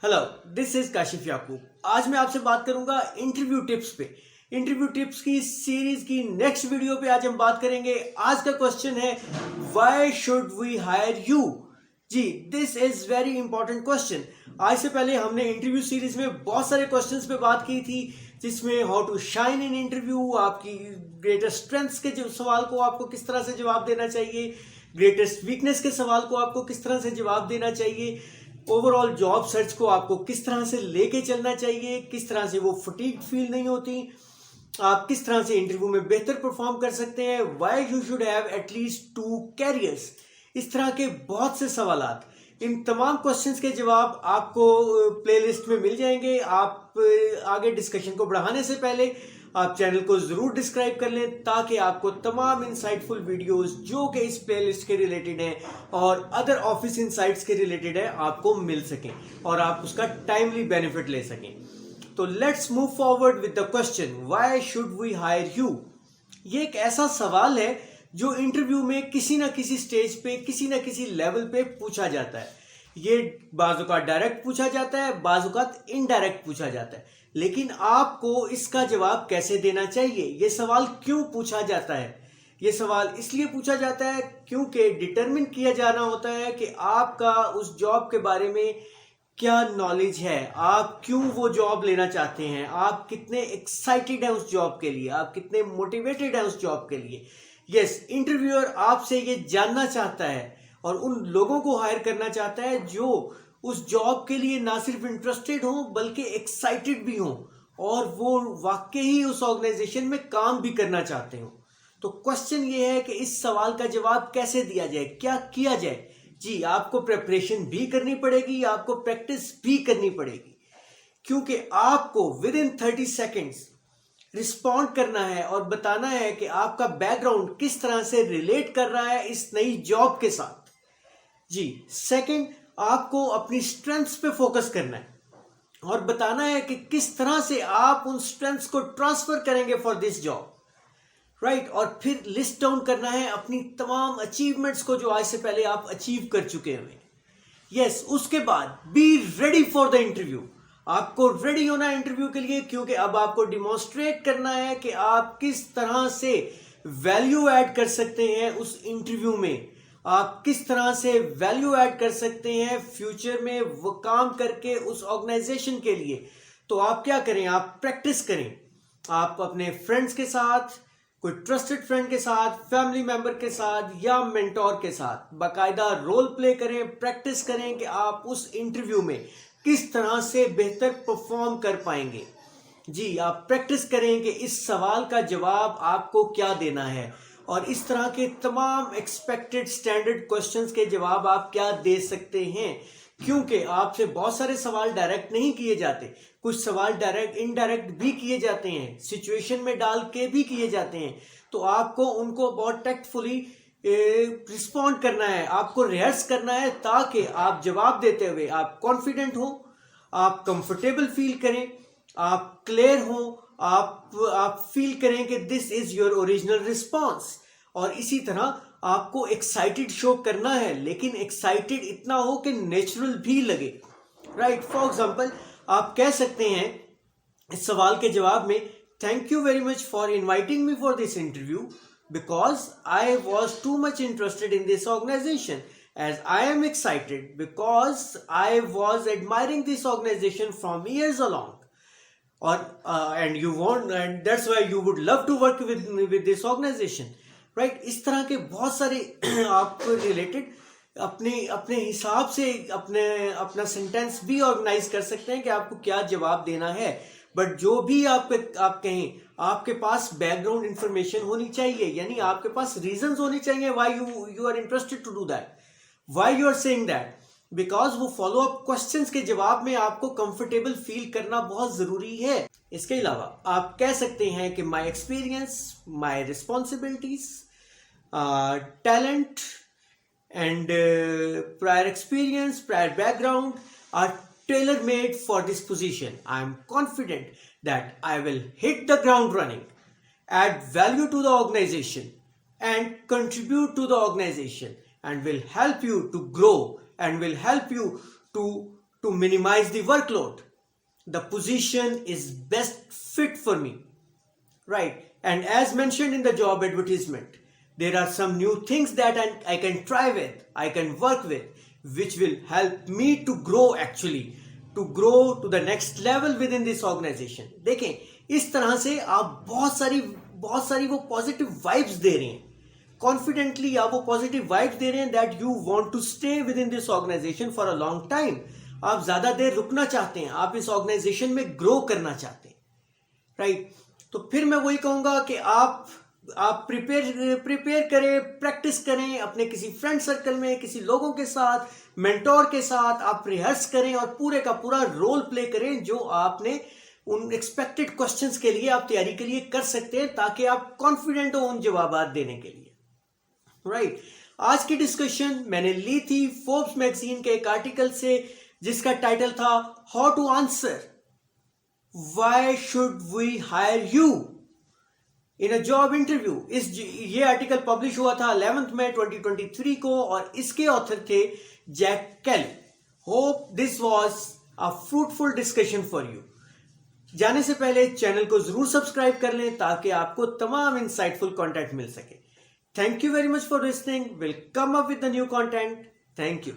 Hello, this is Kashif Yakub. आज मैं आपसे बात करूंगा इंटरव्यू टिप्स पे। इंटरव्यू टिप्स की सीरीज की नेक्स्ट वीडियो पे आज हम बात करेंगे। आज का क्वेश्चन है, why should we hire you? जी, this is very important question. आज से पहले हमने इंटरव्यू सीरीज में बहुत सारे क्वेश्चंस पे बात की थी, जिसमें how to shine in interview, आपकी ग्रेटेस्ट स्ट्रेंथ्स के जो सवाल को आपको किस तरह से जवाब देना चाहिए, ग्रेटेस्ट वीकनेस के सवाल को आपको किस तरह से जवाब देना चाहिए, ओवरऑल जॉब सर्च को आपको किस तरह से लेके चलना चाहिए, किस तरह से वो फटीग फील नहीं होती, आप किस तरह से इंटरव्यू में बेहतर परफॉर्म कर सकते हैं, why you should have at least 2 carriers. इस तरह के बहुत से सवालात, इन तमाम क्वेश्चंस के जवाब आपको प्लेलिस्ट में मिल जाएंगे। आप आगे डिस्कशन को बढ़ाने से पहले आप चैनल को जरूर डिस्क्राइब कर लें, ताकि आपको तमाम इंसाइटफुल वीडियोस जो कि इस प्लेलिस्ट के रिलेटेड हैं और अदर ऑफिस इंसाइट्स के रिलेटेड है आपको मिल सकें और आप उसका टाइमली बेनिफिट ले सकें। तो let's move forward with the question, why should we hire you? ये एक ऐसा सवाल है जो इंटरव्यू में किसी ना किसी स्टेज पे, किसी ना किसी लेवल पे पूछा जाता है। ये बाज़-औक़ात डायरेक्ट पूछा जाता है, बाज़-औक़ात इनडायरेक्ट पूछा जाता है। लेकिन आपको इसका जवाब कैसे देना चाहिए? ये सवाल क्यों पूछा जाता है? ये सवाल इसलिए पूछा जाता है क्योंकि डिटरमिन किया जाना होता है कि आपका उस जॉब के बारे में क्या नॉलेज है, आप क्यों वो जॉब लेना चाहते हैं, आप कितने एक्साइटेड हैं उस जॉब के लिए, आप कितने मोटिवेटेड हैं उस जॉब के लिए। यस, इंटरव्यूअर आपसे ये जानना चाहता है और उन लोगों को हायर करना चाहता है जो उस जॉब के लिए ना सिर्फ इंटरेस्टेड हो बल्कि एक्साइटेड भी हो और वो वाकई ही उस ऑर्गेनाइजेशन में काम भी करना चाहते हो। तो क्वेश्चन ये है कि इस सवाल का जवाब कैसे दिया जाए, क्या किया जाए? जी, आपको प्रिपरेशन भी करनी पड़ेगी, आपको प्रैक्टिस भी करनी पड़ेगी, क्योंकि आपको विद इन 30 सेकेंड्स रिस्पॉन्ड करना है और बताना है कि आपका बैकग्राउंड किस तरह से रिलेट कर रहा है इस नई जॉब के साथ। जी, सेकंड, आपको अपनी स्ट्रेंथ्स पे फोकस करना है और बताना है कि किस तरह से आप उन स्ट्रेंथ्स को ट्रांसफर करेंगे फॉर दिस जॉब, राइट। और फिर लिस्ट डाउन करना है अपनी तमाम अचीवमेंट्स को जो आज से पहले आप अचीव कर चुके हैं। यस, उसके बाद be ready for the interview. आपको रेडी होना है इंटरव्यू के लिए, क्योंकि अब आपको डिमॉन्स्ट्रेट करना है कि आप किस तरह से वैल्यू ऐड कर सकते हैं उस इंटरव्यू में, आप किस तरह से वैल्यू ऐड कर सकते हैं फ्यूचर में वो काम करके उस ऑर्गेनाइजेशन के लिए। तो आप क्या करें, आप प्रैक्टिस करें। आप अपने फ्रेंड्स के साथ, कोई ट्रस्टेड फ्रेंड के साथ, फैमिली मेंबर के साथ या मेंटोर के साथ बाकायदा रोल प्ले करें, प्रैक्टिस करें कि आप उस इंटरव्यू में किस तरह से बेहतर परफॉर्म कर पाएंगे। जी, आप प्रैक्टिस करें कि इस सवाल का जवाब आपको क्या देना है और इस तरह के तमाम एक्सपेक्टेड स्टैंडर्ड क्वेश्चंस के जवाब आप क्या दे सकते हैं, क्योंकि आपसे बहुत सारे सवाल डायरेक्ट नहीं किए जाते, कुछ सवाल डायरेक्ट इनडायरेक्ट भी किए जाते हैं, सिचुएशन में डाल के भी किए जाते हैं। तो आपको उनको बहुत टैक्टफुली रिस्पॉन्ड करना है, आपको रिहर्स करना है, ताकि आप जवाब देते हुए आप कॉन्फिडेंट हो, आप कंफर्टेबल फील करें, आप क्लियर हो, आप फील करें कि this is your original response. और इसी तरह आपको एक्साइटेड शो करना है, लेकिन एक्साइटेड इतना हो कि नेचुरल भी लगे, राइट। फॉर एग्जाम्पल, आप कह सकते हैं इस सवाल के जवाब में, thank you very much for inviting me for this interview because I was too much interested in this organization, as I am excited because I was admiring this organization from years along, or and you want, and that's why you would love to work with this organization, right। इस तरह के बहुत सारे आप related अपने अपने हिसाब से अपना सेंटेंस भी ऑर्गेनाइज कर सकते हैं कि आपको क्या जवाब देना है। बट जो भी आप कहें, आपके पास बैकग्राउंड इंफॉर्मेशन होनी चाहिए, यानी आपके पास रीजंस होनी चाहिए why you are interested to do that, why you are saying that, because वो फॉलो अप क्वेश्चंस के जवाब में आपको कंफर्टेबल फील करना बहुत जरूरी है। इसके अलावा आप कह सकते हैं कि my experience, my responsibilities, talent and prior experience, prior background are tailor-made for this position. I am confident that I will hit the ground running, add value to the organization and contribute to the organization, and will help you to grow and will help you to to minimize the workload. The position is best fit for me. Right. And as mentioned in the job advertisement, there are some new things that I can try with, I can work with, which will help me to grow actually, to grow to the next level within this organization. देखें, इस तरह से आप बहुत सारी वो positive vibes दे रहे हैं. कॉन्फिडेंटली आप वो पॉजिटिव वाइब्स दे रहे हैं that you want to stay within this organisation for a long time. आप ज्यादा देर रुकना चाहते हैं, आप इस ऑर्गेनाइजेशन में ग्रो करना चाहते हैं. राइट. तो फिर मैं वही कहूंगा कि आप प्रिपेयर करें, प्रैक्टिस करें अपने किसी फ्रेंड सर्कल में, किसी लोगों के साथ, मेंटोर के साथ आप रिहर्स करें और पूरे का पूरा रोल प्ले करें जो आपने उन एक्सपेक्टेड क्वेश्चंस के लिए आप तैयारी के लिए कर सकते हैं, ताकि आप कॉन्फिडेंट हो उन जवाब देने के लिए. राइट. आज की डिस्कशन मैंने ली थी फोर्ब्स मैगजीन के एक आर्टिकल से, जिसका टाइटल था how to answer why should we hire you in a job interview. ये आर्टिकल पब्लिश हुआ था 11 मई 2023 को और इसके ऑथर थे जैक केली. Hope this was a fruitful discussion for you. जाने से पहले चैनल को जरूर सब्सक्राइब कर लें ताकि आपको तमाम इंसाइटफुल कंटेंट मिल सके. Thank you very much for listening. Will come up with the new content. Thank you.